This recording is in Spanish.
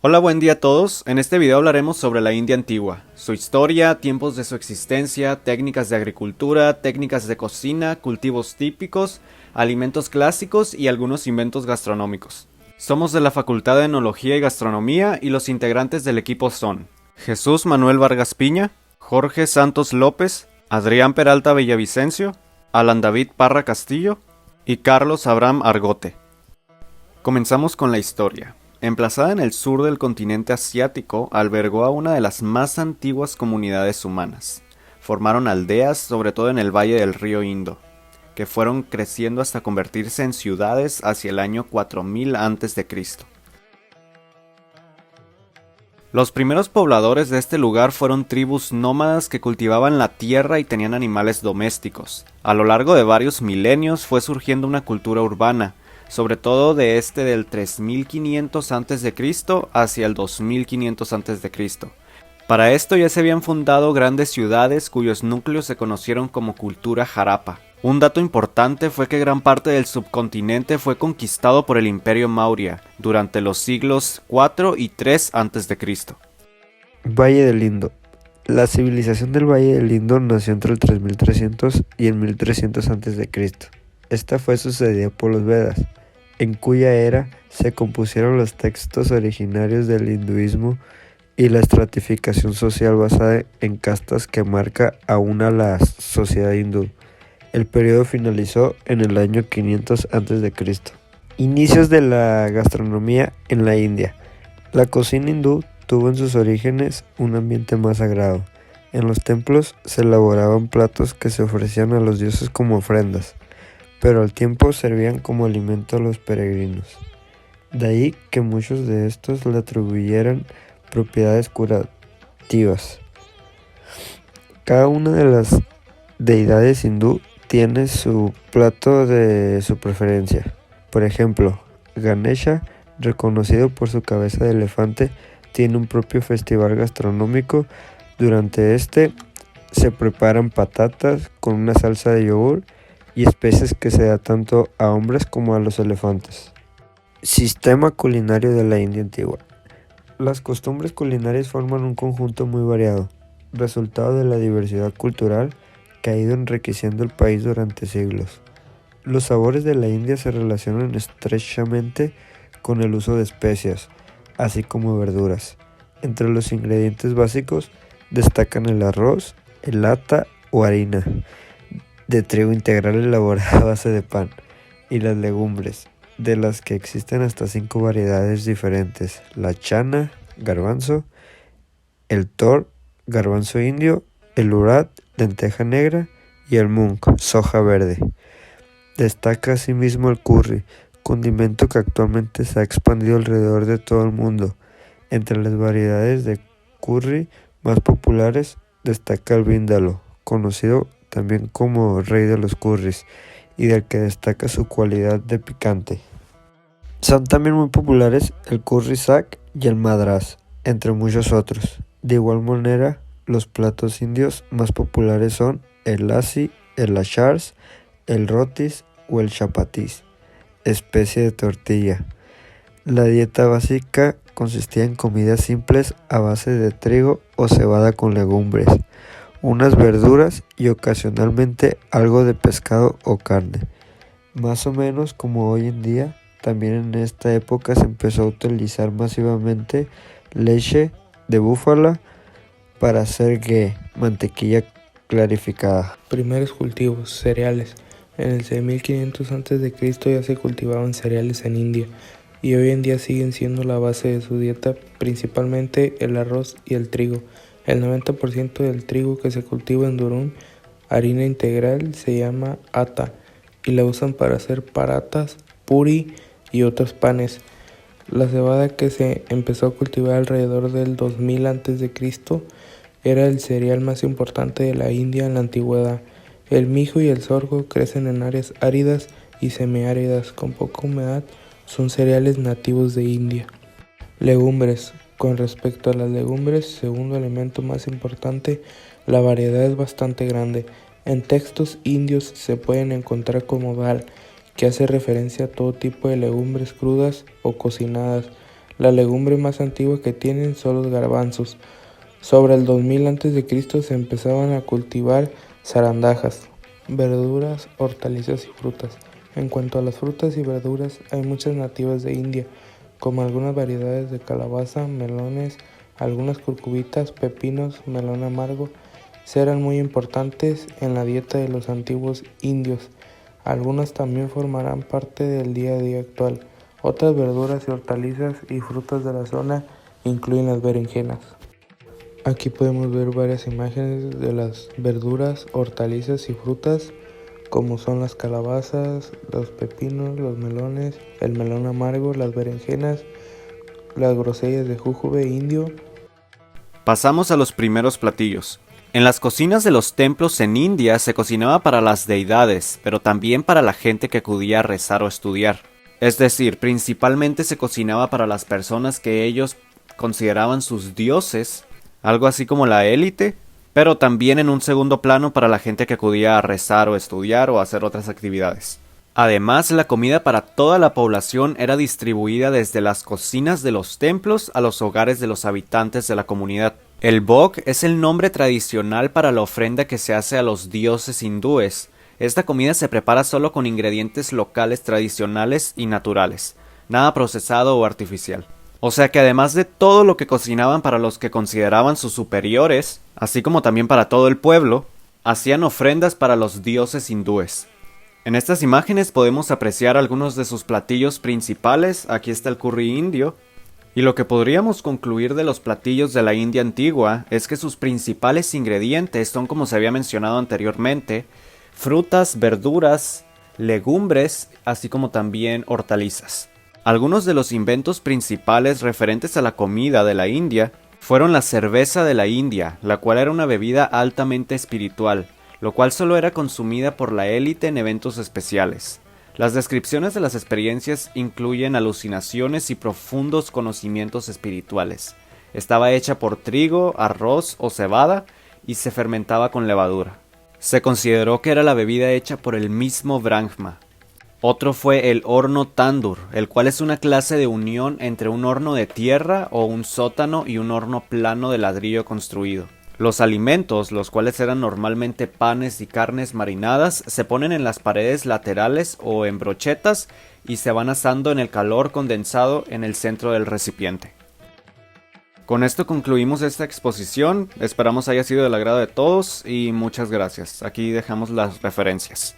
Hola, buen día a todos. En este video hablaremos sobre la India antigua, su historia, tiempos de su existencia, técnicas de agricultura, técnicas de cocina, cultivos típicos, alimentos clásicos y algunos inventos gastronómicos. Somos de la Facultad de Enología y Gastronomía y los integrantes del equipo son Jesús Manuel Vargas Piña, Jorge Santos López, Adrián Peralta Villavicencio, Alan David Parra Castillo y Carlos Abraham Argote. Comenzamos con la historia. Emplazada en el sur del continente asiático, albergó a una de las más antiguas comunidades humanas. Formaron aldeas, sobre todo en el valle del río Indo, que fueron creciendo hasta convertirse en ciudades hacia el año 4000 a.C. Los primeros pobladores de este lugar fueron tribus nómadas que cultivaban la tierra y tenían animales domésticos. A lo largo de varios milenios fue surgiendo una cultura urbana, sobre todo del 3500 a.C. hacia el 2500 a.C. Para esto ya se habían fundado grandes ciudades cuyos núcleos se conocieron como cultura Harappa. Un dato importante fue que gran parte del subcontinente fue conquistado por el Imperio Maurya durante los siglos IV y III a.C. Valle del Indo. La civilización del Valle del Indo nació entre el 3300 y el 1300 a.C. Esta fue sucedida por los Vedas, en cuya era se compusieron los textos originarios del hinduismo y la estratificación social basada en castas que marca aún a la sociedad hindú. El periodo finalizó en el año 500 a.C. Inicios de la gastronomía en la India. La cocina hindú tuvo en sus orígenes un ambiente más sagrado. En los templos se elaboraban platos que se ofrecían a los dioses como ofrendas, pero al tiempo servían como alimento a los peregrinos. De ahí que muchos de estos le atribuyeran propiedades curativas. Cada una de las deidades hindú tiene su plato de su preferencia. Por ejemplo, Ganesha, reconocido por su cabeza de elefante, tiene un propio festival gastronómico. Durante este se preparan patatas con una salsa de yogur y especies que se da tanto a hombres como a los elefantes. Sistema culinario de la India antigua. Las costumbres culinarias forman un conjunto muy variado, resultado de la diversidad cultural que ha ido enriqueciendo el país durante siglos. Los sabores de la India se relacionan estrechamente con el uso de especias, así como verduras. Entre los ingredientes básicos destacan el arroz, el lata o harina de trigo integral elaborada a base de pan, y las legumbres, de las que existen hasta 5 variedades diferentes: la chana, garbanzo, el tor, garbanzo indio, el urad, lenteja negra, y el mung, soja verde. Destaca asimismo el curry, condimento que actualmente se ha expandido alrededor de todo el mundo. Entre las variedades de curry más populares destaca el víndalo, conocido también como rey de los curries, y del que destaca su cualidad de picante. Son también muy populares el curry sak y el madras, entre muchos otros. De igual manera, los platos indios más populares son el lassi, el lachars, el rotis o el chapatis, especie de tortilla. La dieta básica consistía en comidas simples a base de trigo o cebada con legumbres, unas verduras y ocasionalmente algo de pescado o carne. Más o menos como hoy en día, también en esta época se empezó a utilizar masivamente leche de búfala para hacer ghee, mantequilla clarificada. Primeros cultivos, cereales. En el 6500 a.C. ya se cultivaban cereales en India y hoy en día siguen siendo la base de su dieta, principalmente el arroz y el trigo. El 90% del trigo que se cultiva en Durum, harina integral, se llama atta y la usan para hacer paratas, puri y otros panes. La cebada, que se empezó a cultivar alrededor del 2000 a.C., era el cereal más importante de la India en la antigüedad. El mijo y el sorgo crecen en áreas áridas y semiáridas con poca humedad. Son cereales nativos de India. Legumbres. Con respecto a las legumbres, segundo elemento más importante, la variedad es bastante grande. En textos indios se pueden encontrar como dal, que hace referencia a todo tipo de legumbres crudas o cocinadas. La legumbre más antigua que tienen son los garbanzos. Sobre el 2000 a.C. se empezaban a cultivar zarandajas, verduras, hortalizas y frutas. En cuanto a las frutas y verduras, hay muchas nativas de India, como algunas variedades de calabaza, melones, algunas curcubitas, pepinos, melón amargo, eran muy importantes en la dieta de los antiguos indios. Algunas también formarán parte del día a día actual. Otras verduras y hortalizas y frutas de la zona incluyen las berenjenas. Aquí podemos ver varias imágenes de las verduras, hortalizas y frutas, como son las calabazas, los pepinos, los melones, el melón amargo, las berenjenas, las grosellas de jujube indio. Pasamos a los primeros platillos. En las cocinas de los templos en India se cocinaba para las deidades, pero también para la gente que acudía a rezar o estudiar. Es decir, principalmente se cocinaba para las personas que ellos consideraban sus dioses, algo así como la élite, pero también en un segundo plano para la gente que acudía a rezar o estudiar o hacer otras actividades. Además, la comida para toda la población era distribuida desde las cocinas de los templos a los hogares de los habitantes de la comunidad. El bhog es el nombre tradicional para la ofrenda que se hace a los dioses hindúes. Esta comida se prepara solo con ingredientes locales tradicionales y naturales, nada procesado o artificial. O sea que además de todo lo que cocinaban para los que consideraban sus superiores, así como también para todo el pueblo, hacían ofrendas para los dioses hindúes. En estas imágenes podemos apreciar algunos de sus platillos principales. Aquí está el curry indio. Y lo que podríamos concluir de los platillos de la India antigua es que sus principales ingredientes son, como se había mencionado anteriormente, frutas, verduras, legumbres, así como también hortalizas. Algunos de los inventos principales referentes a la comida de la India fueron la cerveza de la India, la cual era una bebida altamente espiritual, lo cual solo era consumida por la élite en eventos especiales. Las descripciones de las experiencias incluyen alucinaciones y profundos conocimientos espirituales. Estaba hecha por trigo, arroz o cebada y se fermentaba con levadura. Se consideró que era la bebida hecha por el mismo Brahma. Otro fue el horno tandur, el cual es una clase de unión entre un horno de tierra o un sótano y un horno plano de ladrillo construido. Los alimentos, los cuales eran normalmente panes y carnes marinadas, se ponen en las paredes laterales o en brochetas y se van asando en el calor condensado en el centro del recipiente. Con esto concluimos esta exposición, esperamos haya sido del agrado de todos y muchas gracias. Aquí dejamos las referencias.